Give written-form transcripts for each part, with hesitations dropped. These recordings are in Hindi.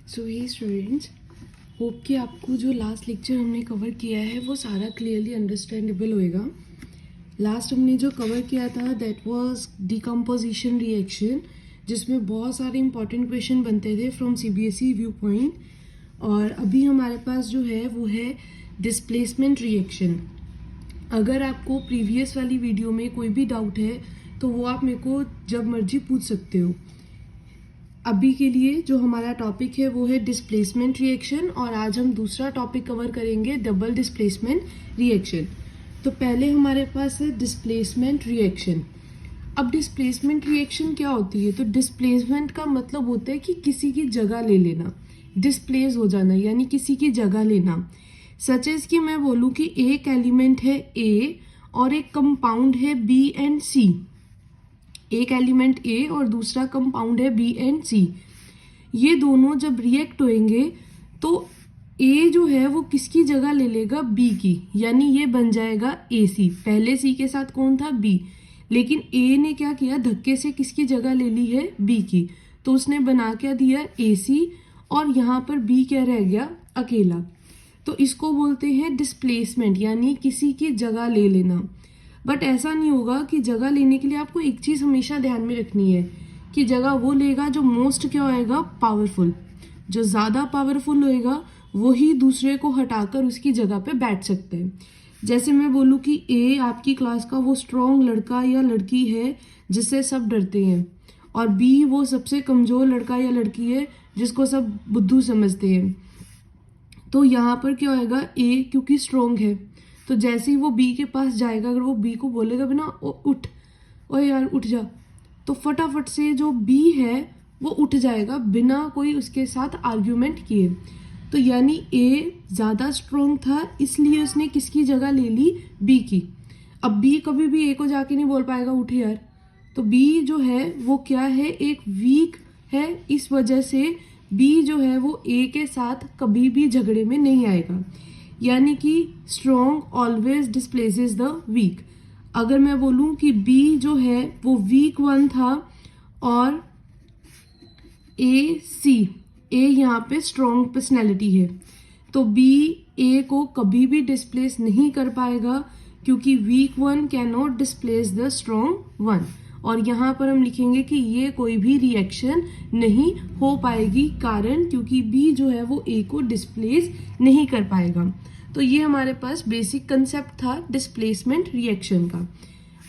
सो हे स्टूडेंट्स, होप कि आपको जो लास्ट लेक्चर हमने कवर किया है वो सारा क्लियरली अंडरस्टैंडेबल होएगा। लास्ट हमने जो कवर किया था दैट वाज डिकम्पोजिशन रिएक्शन, जिसमें बहुत सारे इंपॉर्टेंट क्वेश्चन बनते थे फ्रॉम सीबीएसई व्यू पॉइंट। और अभी हमारे पास जो है वो है डिस्प्लेसमेंट रिएक्शन। अगर आपको प्रीवियस वाली वीडियो में कोई भी डाउट है तो वो आप मेरे को जब मर्जी पूछ सकते हो। अभी के लिए जो हमारा टॉपिक है वो है डिस्प्लेसमेंट रिएक्शन, और आज हम दूसरा टॉपिक कवर करेंगे डबल डिस्प्लेसमेंट रिएक्शन। तो पहले हमारे पास है डिस्प्लेसमेंट रिएक्शन। अब डिस्प्लेसमेंट रिएक्शन क्या होती है? तो डिस्प्लेसमेंट का मतलब होता है कि किसी की जगह ले लेना, डिस्प्लेस हो जाना, यानी किसी की जगह लेना। सच एज कि मैं बोलूँ कि एक एलिमेंट है ए और एक कंपाउंड है बी एंड सी। एक एलिमेंट ए और दूसरा कंपाउंड है बी एंड सी। ये दोनों जब रिएक्ट होंगे तो ए जो है वो किसकी जगह ले लेगा? बी की, यानी ये बन जाएगा ए सी। पहले सी के साथ कौन था? बी। लेकिन ए ने क्या किया? धक्के से किसकी जगह ले ली है? बी की। तो उसने बना क्या दिया? ए सी, और यहाँ पर बी क्या रह गया? अकेला। तो इसको बोलते हैं डिस्प्लेसमेंट, यानी किसी की जगह ले लेना। बट ऐसा नहीं होगा कि जगह लेने के लिए आपको एक चीज़ हमेशा ध्यान में रखनी है कि जगह वो लेगा जो मोस्ट क्या होएगा? पावरफुल। जो ज़्यादा पावरफुल होएगा वही दूसरे को हटाकर उसकी जगह पे बैठ सकते हैं। जैसे मैं बोलूँ कि ए आपकी क्लास का वो स्ट्रॉन्ग लड़का या लड़की है जिससे सब डरते हैं, और बी वो सबसे कमज़ोर लड़का या लड़की है जिसको सब बुद्धू समझते हैं। तो यहाँ पर क्या होएगा? ए क्योंकि स्ट्रॉन्ग है, तो जैसे ही वो बी के पास जाएगा, अगर वो बी को बोलेगा बिना उठ, ओ यार उठ जा, तो फटाफट से जो बी है वो उठ जाएगा बिना कोई उसके साथ आर्ग्यूमेंट किए। तो यानी ए ज़्यादा स्ट्रॉन्ग था, इसलिए उसने किसकी जगह ले ली? बी की। अब बी कभी भी ए को जाके नहीं बोल पाएगा उठ यार। तो बी जो है वो क्या है? एक वीक है, इस वजह से बी जो है वो ए के साथ कभी भी झगड़े में नहीं आएगा। यानी कि strong always displaces the weak. अगर मैं बोलूं कि बी जो है वो वीक वन था और ए सी, ए यहाँ पे स्ट्रॉन्ग पर्सनैलिटी है, तो बी ए को कभी भी डिस्प्लेस नहीं कर पाएगा, क्योंकि weak one can not displace the strong one. और यहाँ पर हम लिखेंगे कि ये कोई भी रिएक्शन नहीं हो पाएगी, कारण क्योंकि बी जो है वो ए को डिस्प्लेस नहीं कर पाएगा। तो ये हमारे पास बेसिक कंसेप्ट था डिस्प्लेसमेंट रिएक्शन का।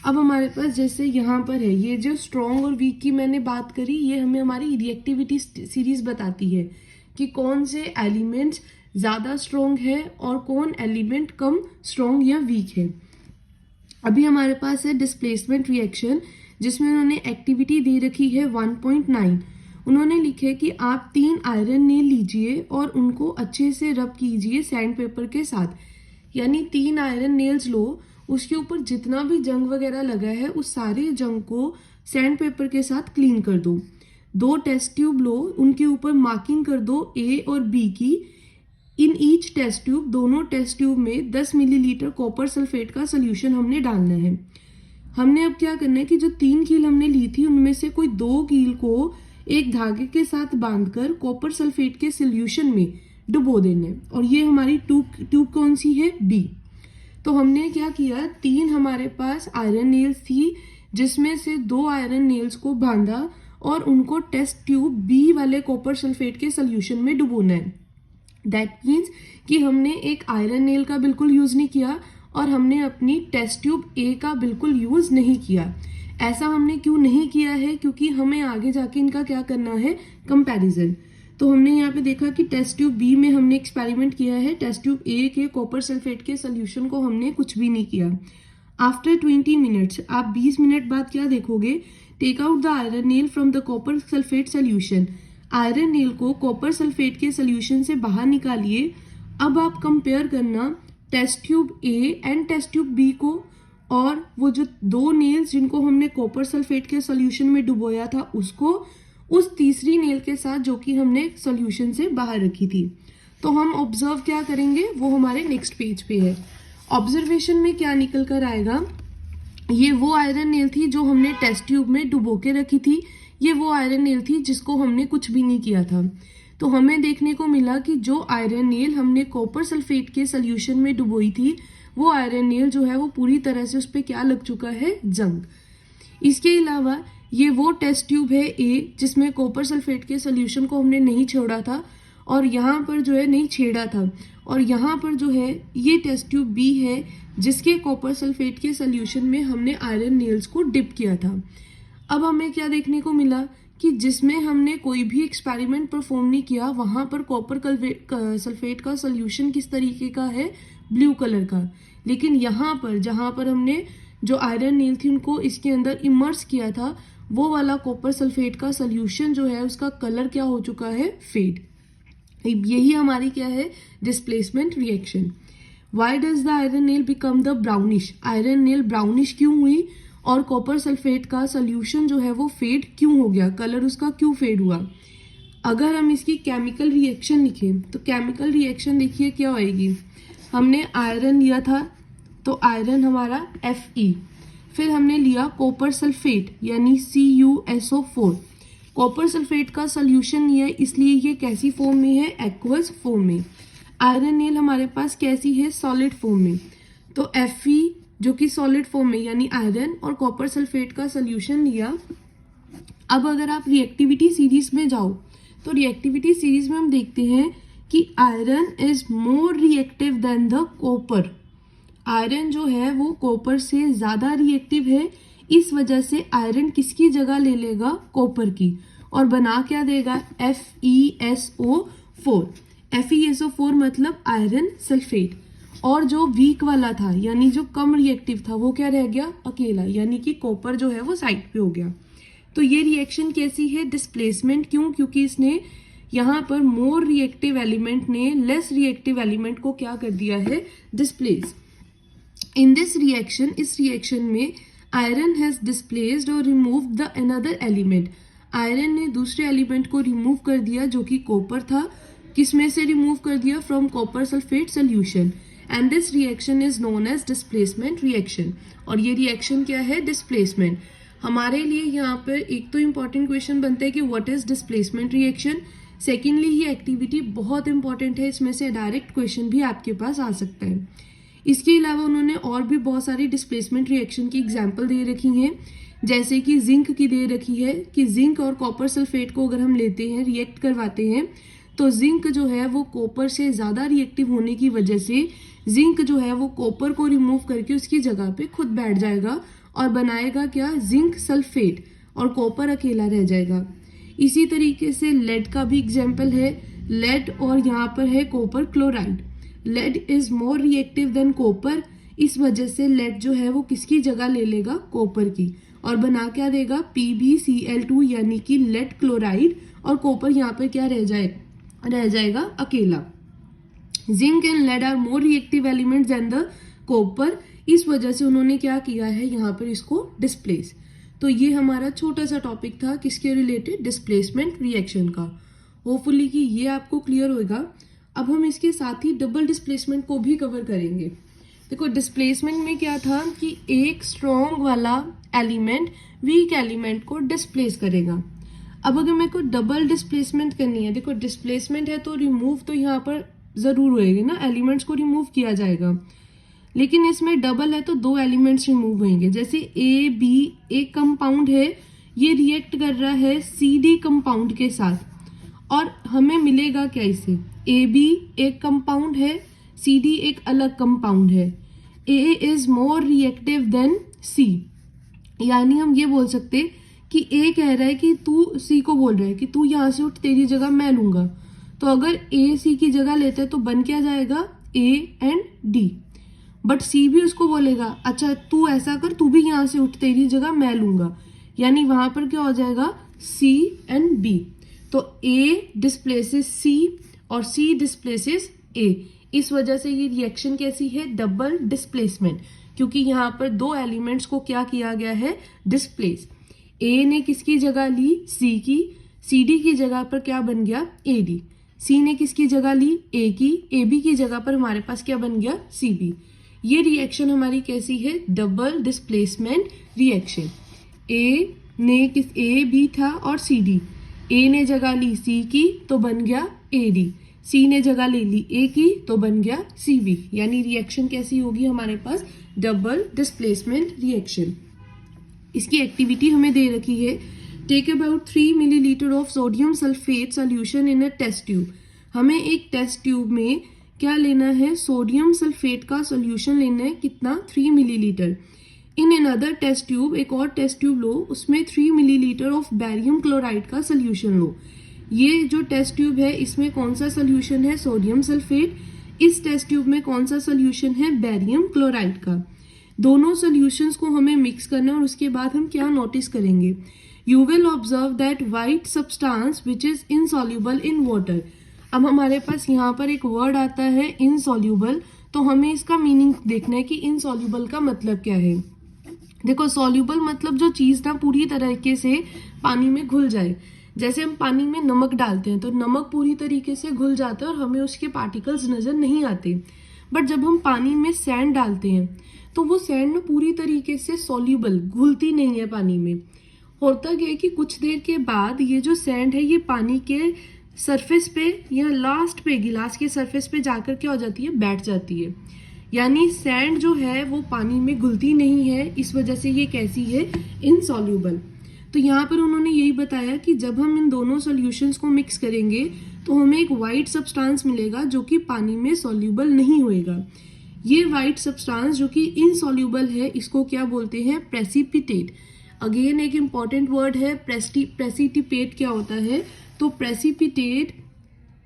अब हमारे पास जैसे यहाँ पर है, ये जो स्ट्रॉन्ग और वीक की मैंने बात करी, ये हमें हमारी रिएक्टिविटी सीरीज बताती है कि कौन से एलिमेंट्स ज़्यादा स्ट्रॉन्ग है और कौन एलिमेंट कम स्ट्रॉन्ग या वीक है। अभी हमारे पास है डिस्प्लेसमेंट रिएक्शन, जिसमें उन्होंने एक्टिविटी दे रखी है 1.9। उन्होंने लिखे कि आप 3 आयरन नेल लीजिए और उनको अच्छे से रब कीजिए सैंड पेपर के साथ। यानी 3 आयरन नेल्स लो, उसके ऊपर जितना भी जंग वगैरह लगा है उस सारे जंग को सैंड पेपर के साथ क्लीन कर दो। 2 टेस्ट ट्यूब लो, उनके ऊपर मार्किंग कर दो ए और बी की। इन ईच टेस्ट ट्यूब, दोनों टेस्ट ट्यूब में 10 मिलीलीटर कॉपर सल्फेट का सोल्यूशन हमने डालना है। हमने अब क्या करना है कि जो 3 कील हमने ली थी उनमें से कोई 2 कील को एक धागे के साथ बांधकर कॉपर सल्फेट के सोल्यूशन में डुबो देने। और ये हमारी ट्यूब कौन सी है? बी। तो हमने क्या किया, 3 हमारे पास आयरन नेल्स थी, जिसमें से 2 आयरन नेल्स को बांधा और उनको टेस्ट ट्यूब बी वाले कॉपर सल्फेट के सोल्यूशन में डुबोना है। दैट मीन्स कि हमने एक आयरन नेल का बिल्कुल यूज नहीं किया और हमने अपनी टेस्ट ट्यूब ए का बिल्कुल यूज नहीं किया। ऐसा हमने क्यों नहीं किया है? क्योंकि हमें आगे जाके इनका क्या करना है? कंपैरिजन। तो हमने यहाँ पे देखा कि टेस्ट ट्यूब बी में हमने एक्सपेरिमेंट किया है, टेस्ट ट्यूब ए के कॉपर सल्फेट के सोल्यूशन को हमने कुछ भी नहीं किया। आफ्टर 20 मिनट्स, आप 20 मिनट बाद क्या देखोगे? Take out the iron nail from the copper sulphate solution. Iron nail को कॉपर सल्फेट के सोल्यूशन से बाहर निकालिए। अब आप कंपेयर करना test tube A and test tube B को, और वो जो 2 नेल्स जिनको हमने कॉपर सल्फेट के सोल्यूशन में डुबोया था उसको उस तीसरी नेल के साथ जो कि हमने सोल्यूशन से बाहर रखी थी। तो हम ऑब्जर्व क्या करेंगे वो हमारे नेक्स्ट पेज पे है। ऑब्जर्वेशन में क्या निकल कर आएगा? ये वो आयरन नेल थी जो हमने टेस्ट ट्यूब में डुबो के रखी थी, ये वो आयरन नेल थी जिसको हमने कुछ भी नहीं किया था। तो हमें देखने को मिला कि जो आयरन नील हमने कॉपर सल्फेट के सोल्यूशन में डुबोई थी, वो आयरन नील जो है वो पूरी तरह से उस पर क्या लग चुका है, जंग। इसके अलावा ये वो टेस्ट ट्यूब है ए, जिसमें कॉपर सल्फेट के सोल्यूशन को हमने नहीं छोड़ा था और यहाँ पर जो है नहीं छेड़ा था, और यहाँ पर जो है ये टेस्ट ट्यूब बी है, जिसके कॉपर सल्फेट के सोल्यूशन में हमने आयरन नील्स को डिप किया था। अब हमें क्या देखने को मिला कि जिसमें हमने कोई भी एक्सपेरिमेंट परफॉर्म नहीं किया, वहाँ पर कॉपर सल्फेट का सोल्यूशन किस तरीके का है, ब्लू कलर का। लेकिन यहाँ पर जहाँ पर हमने जो आयरन नील थी उनको इसके अंदर इमर्स किया था, वो वाला कॉपर सल्फेट का सोल्यूशन जो है उसका कलर क्या हो चुका है, फेड। यही हमारी क्या है, displacement reaction. Why does the iron nail become the brownish, iron nail brownish क्यों हुई और कॉपर सल्फेट का सोल्यूशन जो है वो फेड क्यों हो गया, कलर उसका क्यों फेड हुआ। अगर हम इसकी केमिकल रिएक्शन लिखें तो केमिकल रिएक्शन देखिए क्या होएगी। हमने आयरन लिया था तो आयरन हमारा Fe, फिर हमने लिया कॉपर सल्फेट यानी CuSO4। कॉपर सल्फेट का सोल्यूशन लिया इसलिए ये कैसी फॉर्म में है, एक्वस फॉर्म में। आयरन नील हमारे पास कैसी है, सॉलिड फॉर्म में। तो Fe जो कि सॉलिड फॉर्म में यानी आयरन और कॉपर सल्फेट का सोल्यूशन लिया। अब अगर आप रिएक्टिविटी सीरीज में जाओ तो रिएक्टिविटी सीरीज में हम देखते हैं कि iron is more reactive then the copper. Iron जो है वो कॉपर से ज़्यादा रिएक्टिव है, इस वजह से आयरन किसकी जगह ले लेगा, कॉपर की, और बना क्या देगा, FeSO4। FeSO4 मतलब आयरन सल्फेट। और जो वीक वाला था यानी जो कम रिएक्टिव था वो क्या रह गया, अकेला, यानी कि कॉपर जो है वो साइड पे हो गया। तो ये रिएक्शन कैसी है, डिस्प्लेसमेंट। क्यों, क्योंकि इसने यहाँ पर मोर रिएक्टिव एलिमेंट ने लेस रिएक्टिव एलिमेंट को क्या कर दिया है, डिस्प्लेस। इन दिस रिएक्शन, इस रिएक्शन में आयरन हैज डिस्प्लेस्ड और removed the another element. Iron ने दूसरे एलिमेंट को रिमूव कर दिया जो कि कॉपर था। किसमें से रिमूव कर दिया, from copper sulphate solution. And this reaction is known as displacement reaction. और ये रिएक्शन क्या है, डिस्प्लेसमेंट। हमारे लिए यहाँ पर एक तो इम्पॉर्टेंट क्वेश्चन बनता है कि what is displacement reaction. Secondly ये एक्टिविटी बहुत इंपॉर्टेंट है, इसमें से डायरेक्ट क्वेश्चन भी आपके पास आ सकता है। इसके अलावा उन्होंने और भी बहुत सारी डिस्प्लेसमेंट रिएक्शन की एग्जाम्पल दे रखी हैं, जैसे कि जिंक की दे रखी है कि जिंक और कॉपर सल्फेट को अगर हम लेते हैं, रिएक्ट करवाते हैं, तो जिंक जो है वो कॉपर से ज़्यादा रिएक्टिव होने की वजह से जिंक जो है वो कॉपर को रिमूव करके उसकी जगह पे खुद बैठ जाएगा और बनाएगा क्या, जिंक सल्फेट, और कॉपर अकेला रह जाएगा। इसी तरीके से लेड का भी एग्जाम्पल है, लेड और यहाँ पर है copper chloride. Lead is more reactive than copper, इस वजह से लेड जो है वो किसकी जगह ले लेगा, कॉपर की, और बना क्या देगा, PbCl2 यानी कि लेड क्लोराइड, और कॉपर यहाँ पर क्या रह जाएगा अकेला। Zinc and lead are more reactive elements than the copper, इस वजह से उन्होंने क्या किया है, यहाँ पर इसको डिस्प्लेस। तो ये हमारा छोटा सा टॉपिक था किसके रिलेटेड, डिस्प्लेसमेंट रिएक्शन का। होपफुली कि ये आपको क्लियर होगा। अब हम इसके साथ ही डबल डिस्प्लेसमेंट को भी कवर करेंगे। देखो डिस्प्लेसमेंट में क्या था कि एक स्ट्रॉन्ग वाला एलिमेंट वीक एलिमेंट को डिस्प्लेस करेगा। अब अगर मेरे को डबल डिस्प्लेसमेंट करनी है, देखो डिस्प्लेसमेंट है तो रिमूव तो यहाँ पर ज़रूर होएगी ना, एलिमेंट्स को रिमूव किया जाएगा, लेकिन इसमें डबल है तो दो एलिमेंट्स रिमूव होंगे। जैसे AB एक कंपाउंड है, ये रिएक्ट कर रहा है CD कंपाउंड के साथ, और हमें मिलेगा क्या इसे, AB एक कंपाउंड है, CD एक अलग कंपाउंड है। A is more reactive then C, यानी हम ये बोल सकते कि A कह रहा है कि तू C को बोल रहा है कि तू यहाँ से उठ, तेरी जगह मैं लूंगा। तो अगर A C की जगह लेता है तो बन क्या जाएगा, A and D। But C भी उसको बोलेगा अच्छा तू ऐसा कर, तू भी यहाँ से उठ, तेरी जगह मैं लूंगा, यानी वहां पर क्या हो जाएगा, C एंड B। तो A डिस्प्लेसेस C और C डिस्प्लेसेस A। इस वजह से ये रिएक्शन कैसी है, डबल डिस्प्लेसमेंट, क्योंकि यहाँ पर दो एलिमेंट्स को क्या किया गया है, डिस्प्लेस। A ने किसकी जगह ली, C की, CD की जगह पर क्या बन गया, AD। C ने किसकी जगह ली, A की, AB की जगह पर हमारे पास क्या बन गया, CB। ये रिएक्शन हमारी कैसी है, डबल डिस्प्लेसमेंट रिएक्शन। A ने किस, A B था और CD, ए ने जगह ली सी की तो बन गया AD, सी ने जगह ले ली ए की तो बन गया CV। यानी रिएक्शन कैसी होगी हमारे पास, डबल डिस्प्लेसमेंट रिएक्शन। इसकी एक्टिविटी हमें दे रखी है, take about 3 millilitre of sodium sulphate solution in a test tube. हमें एक टेस्ट ट्यूब में क्या लेना है, सोडियम सल्फेट का सोल्यूशन लेना है, कितना, 3 millilitre. In another test tube, एक और टेस्ट ट्यूब लो, उसमें 3 मिलीलीटर ऑफ बैरियम क्लोराइड का सोल्यूशन लो। ये जो टेस्ट ट्यूब है इसमें कौन सा सोल्यूशन है, सोडियम सल्फेट। इस टेस्ट ट्यूब में कौन सा सोल्यूशन है, बैरियम क्लोराइड का। दोनों सोल्यूशंस को हमें मिक्स करना है और उसके बाद हम क्या नोटिस करेंगे, you will observe that white substance which is insoluble in water. अब हमारे पास यहाँ पर एक वर्ड आता है इनसॉल्यूबल, तो हमें इसका मीनिंग देखना है कि इनसॉल्यूबल का मतलब क्या है। देखो, सॉल्यूबल मतलब जो चीज़ ना पूरी तरीके से पानी में घुल जाए। जैसे हम पानी में नमक डालते हैं तो नमक पूरी तरीके से घुल जाता है और हमें उसके पार्टिकल्स नज़र नहीं आते। बट जब हम पानी में सैंड डालते हैं तो वो सैंड ना पूरी तरीके से सॉल्यूबल, घुलती नहीं है पानी में। होता क्या है कि कुछ देर के बाद ये जो सैंड है ये पानी के सरफेस पे या लास्ट पे गिलास के सरफेस पे जाकर क्या हो जाती है, बैठ जाती है। यानी सैंड जो है वो पानी में घुलती नहीं है, इस वजह से ये कैसी है, इनसॉल्यूबल। तो यहाँ पर उन्होंने यही बताया कि जब हम इन दोनों सॉल्यूशंस को मिक्स करेंगे तो हमें एक वाइट सब्सटेंस मिलेगा जो कि पानी में सॉल्यूबल नहीं होएगा। ये वाइट सब्सटेंस जो कि इनसॉल्यूबल है इसको क्या बोलते हैं, प्रेसिपिटेट। अगेन एक इम्पॉर्टेंट वर्ड है प्रेसिपिटेट। क्या होता है, तो प्रेसिपिटेट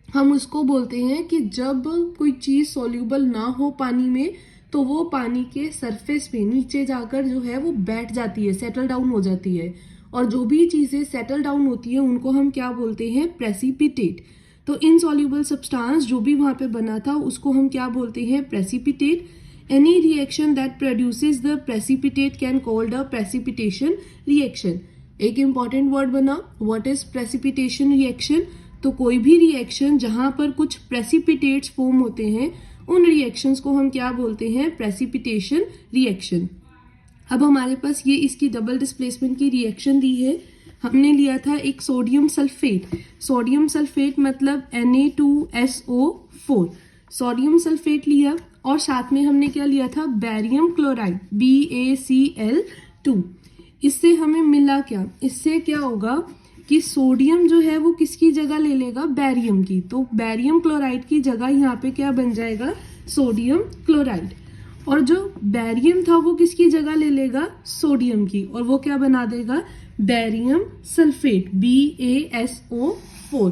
हम उसको बोलते हैं कि जब कोई चीज़ सॉल्यूबल ना हो पानी में तो वो पानी के सरफेस पे नीचे जाकर जो है वो बैठ जाती है, सेटल डाउन हो जाती है। और जो भी चीज़ें सेटल डाउन होती है उनको हम क्या बोलते हैं, प्रेसिपिटेट। तो इनसॉल्यूबल सब्सटेंस जो भी वहाँ पे बना था उसको हम क्या बोलते हैं, precipitate. Any reaction that produces the precipitate can called a precipitation reaction. एक इंपॉर्टेंट वर्ड बना, व्हाट इज प्रेसिपिटेशन रिएक्शन। तो कोई भी रिएक्शन जहाँ पर कुछ प्रेसिपिटेट्स फॉर्म होते हैं उन रिएक्शंस को हम क्या बोलते हैं, प्रेसिपिटेशन रिएक्शन। अब हमारे पास ये इसकी डबल डिस्प्लेसमेंट की रिएक्शन दी है। हमने लिया था एक सोडियम सल्फेट, सोडियम सल्फेट मतलब Na2SO4, सोडियम सल्फेट लिया और साथ में हमने क्या लिया था, बैरियम क्लोराइड BaCl2। इससे हमें मिला क्या, इससे क्या होगा कि सोडियम जो है वो किसकी जगह ले लेगा, बैरियम की। तो बैरियम क्लोराइड की जगह यहाँ पे क्या बन जाएगा, सोडियम क्लोराइड। और जो बैरियम था वो किसकी जगह ले लेगा, सोडियम की, और वो क्या बना देगा, बैरियम सल्फेट BaSO4।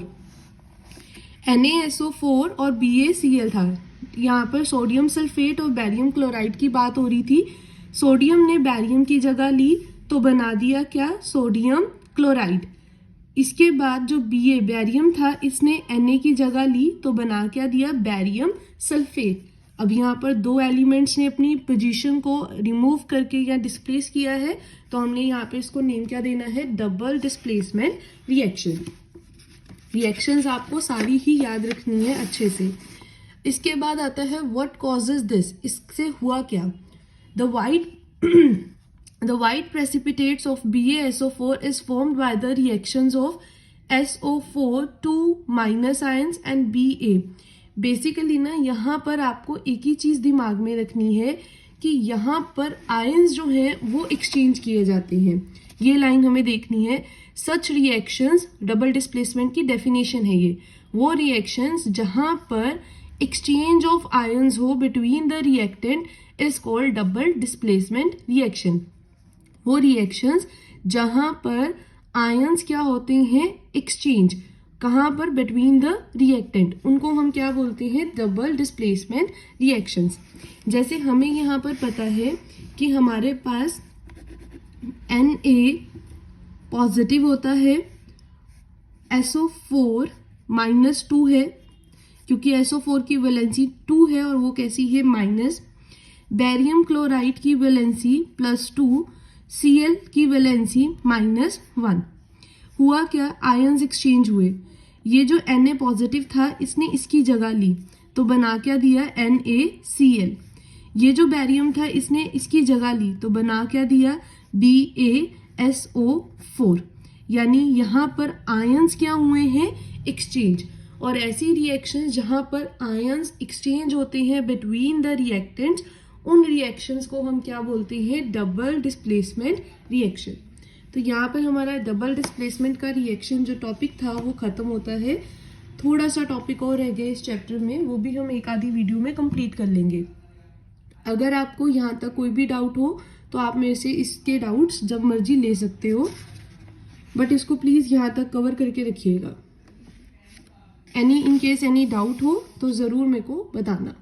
NaSO4 और BaCl था। यहाँ पर सोडियम सल्फेट और बैरियम क्लोराइड की बात हो रही थी। सोडियम ने बैरियम की जगह ली तो बना दिया क्या, सोडियम क्लोराइड। इसके बाद जो बैरियम था इसने Na की जगह ली तो बना क्या दिया, बैरियम सल्फेट। अब यहाँ पर दो एलिमेंट्स ने अपनी पोजीशन को रिमूव करके या डिस्प्लेस किया है तो हमने यहाँ पे इसको नेम क्या देना है, डबल डिस्प्लेसमेंट रिएक्शन। रिएक्शंस आपको सारी ही याद रखनी है अच्छे से। इसके बाद आता है व्हाट कॉजेज दिस, इससे हुआ क्या। The white precipitates of BaSO4 is formed by the reactions of SO4 2- ions and Ba। Basically ना यहाँ पर आपको एक ही चीज़ दिमाग में रखनी है कि यहाँ पर आयंस जो हैं वो एक्सचेंज किए जाते हैं। ये लाइन हमें देखनी है। सच रिएक्शंस, डबल डिस्प्लेसमेंट की डेफिनेशन है ये, वो रिएक्शंस जहाँ पर एक्सचेंज ऑफ आयंस हो between the reactant is called double displacement reaction. वो रिएक्शंस जहाँ पर आयंस क्या होते हैं, एक्सचेंज, कहाँ पर, बिटवीन द रिएक्टेंट, उनको हम क्या बोलते हैं, डबल डिस्प्लेसमेंट रिएक्शंस। जैसे हमें यहाँ पर पता है कि हमारे पास Na पॉजिटिव होता है, SO4 -2 है क्योंकि SO4 की वैलेंसी 2 है और वो कैसी है, माइनस। बैरियम क्लोराइड की वैलेंसी +2, Cl की वैलेंसी -1। हुआ क्या, आयंस एक्सचेंज हुए। ये जो Na पॉजिटिव था इसने इसकी जगह ली तो बना क्या दिया, NaCl। ये जो बैरियम था इसने इसकी जगह ली तो बना क्या दिया, BaSO4। यानी यहाँ पर आयंस क्या हुए हैं, एक्सचेंज। और ऐसी रिएक्शंस जहाँ पर आयंस एक्सचेंज होते हैं बिटवीन द रिएक्टेंट्स, उन रिएक्शंस को हम क्या बोलते हैं, डबल डिस्प्लेसमेंट रिएक्शन। तो यहाँ पर हमारा डबल डिस्प्लेसमेंट का रिएक्शन जो टॉपिक था वो खत्म होता है। थोड़ा सा टॉपिक और रह गया इस चैप्टर में, वो भी हम एक आधी वीडियो में कंप्लीट कर लेंगे। अगर आपको यहाँ तक कोई भी डाउट हो तो आप मेरे से इसके डाउट्स जब मर्जी ले सकते हो, बट इसको प्लीज़ यहाँ तक कवर करके रखिएगा। इन केस एनी डाउट हो तो ज़रूर मेरे को बताना।